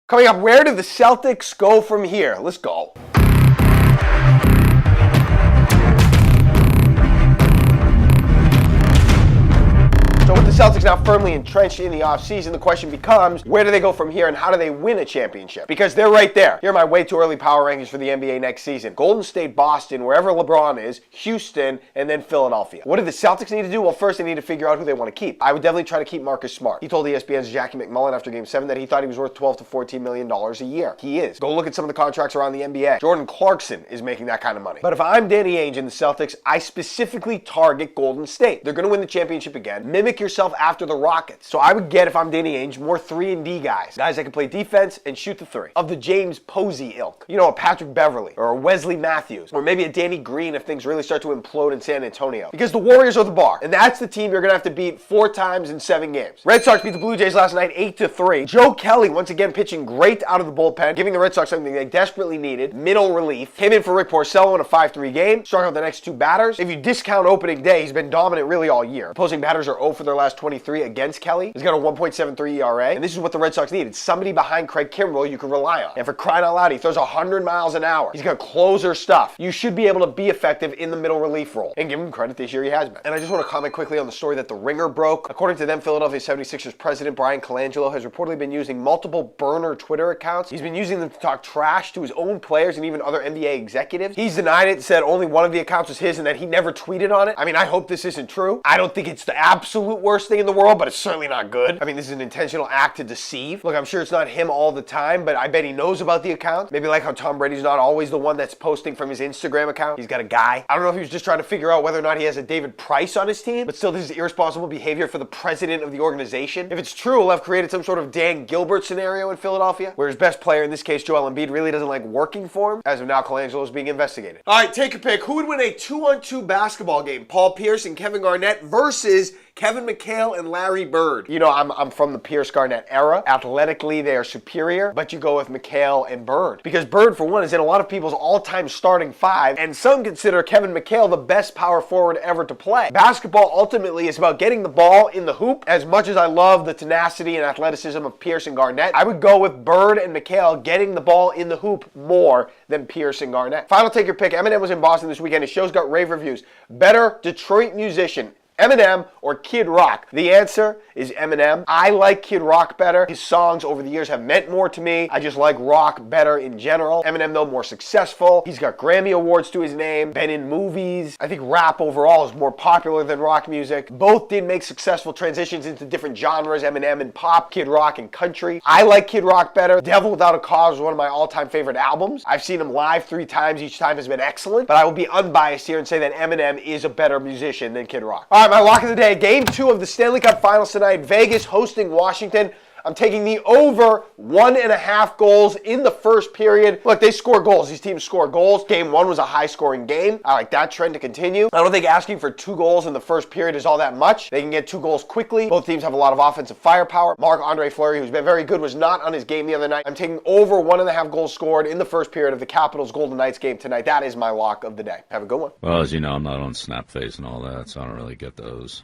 Coming up, where do the Celtics go from here? Let's go. So with the Celtics now firmly entrenched in the offseason, the question becomes, where do they go from here and how do they win a championship? Because they're right there. Here are my way too early power rankings for the NBA next season. Golden State, Boston, wherever LeBron is, Houston, and then Philadelphia. What do the Celtics need to do? Well, first they need to figure out who they want to keep. I would definitely try to keep Marcus Smart. He told ESPN's Jackie McMullen after Game 7 that he thought he was worth $12 to $14 million a year. He is. Go look at some of the contracts around the NBA. Jordan Clarkson is making that kind of money. But if I'm Danny Ainge and the Celtics, I specifically target Golden State. They're going to win the championship again. Mimic yourself after the Rockets. So I would get, if I'm Danny Ainge, more 3-and-D guys. Guys that can play defense and shoot the three. Of the James Posey ilk. You know, a Patrick Beverly or a Wesley Matthews or maybe a Danny Green if things really start to implode in San Antonio. Because the Warriors are the bar. And that's the team you're going to have to beat 4 times in 7 games. Red Sox beat the Blue Jays last night 8-3. Joe Kelly once again pitching great out of the bullpen, giving the Red Sox something they desperately needed. Middle relief. Came in for Rick Porcello in a 5-3 game. Struck out the next 2 batters. If you discount opening day, he's been dominant really all year. Opposing batters are 0 for their last 23 against Kelly. He's got a 1.73 ERA. And this is what the Red Sox need. It's somebody behind Craig Kimbrell you can rely on. And for crying out loud, he throws 100 miles an hour. He's got closer stuff. You should be able to be effective in the middle relief role. And give him credit, this year he has been. And I just want to comment quickly on the story that the Ringer broke. According to them, Philadelphia 76ers president Brian Colangelo has reportedly been using multiple burner Twitter accounts. He's been using them to talk trash to his own players and even other NBA executives. He's denied it, said only one of the accounts was his and that he never tweeted on it. I mean, I hope this isn't true. I don't think it's the absolute worst thing in the world, but it's certainly not good. I mean, this is an intentional act to deceive. Look, I'm sure it's not him all the time, but I bet he knows about the account. Maybe like how Tom Brady's not always the one that's posting from his Instagram account. He's got a guy. I don't know if he was just trying to figure out whether or not he has a David Price on his team, but still, this is irresponsible behavior for the president of the organization. If it's true, we'll have created some sort of Dan Gilbert scenario in Philadelphia, where his best player, in this case Joel Embiid, really doesn't like working for him. As of now, Colangelo is being investigated. All right, take a pick. Who would win a 2-on-2 basketball game? Paul Pierce and Kevin Garnett versus Kevin McHale and Larry Bird. You know, I'm from the Pierce-Garnett era. Athletically, they are superior, but you go with McHale and Bird. Because Bird, for one, is in a lot of people's all-time starting 5, and some consider Kevin McHale the best power forward ever to play. Basketball ultimately is about getting the ball in the hoop. As much as I love the tenacity and athleticism of Pierce and Garnett, I would go with Bird and McHale getting the ball in the hoop more than Pierce and Garnett. Final take your pick. Eminem was in Boston this weekend. His show's got rave reviews. Better Detroit musician, Eminem or Kid Rock? The answer is Eminem. I like Kid Rock better. His songs over the years have meant more to me. I just like rock better in general. Eminem, though, more successful. He's got Grammy Awards to his name, been in movies. I think rap overall is more popular than rock music. Both did make successful transitions into different genres, Eminem and pop, Kid Rock and country. I like Kid Rock better. Devil Without a Cause is one of my all-time favorite albums. I've seen him live 3 times. Each time has been excellent, but I will be unbiased here and say that Eminem is a better musician than Kid Rock. All right, my lock of the day, Game 2 of the Stanley Cup Finals tonight. Vegas hosting Washington. I'm taking the over 1.5 goals in the first period. Look, they score goals. These teams score goals. Game 1 was a high-scoring game. I like that trend to continue. I don't think asking for 2 goals in the first period is all that much. They can get 2 goals quickly. Both teams have a lot of offensive firepower. Marc-Andre Fleury, who's been very good, was not on his game the other night. I'm taking over 1.5 goals scored in the first period of the Capitals Golden Knights game tonight. That is my lock of the day. Have a good one. Well, as you know, I'm not on Snapface and all that, so I don't really get those.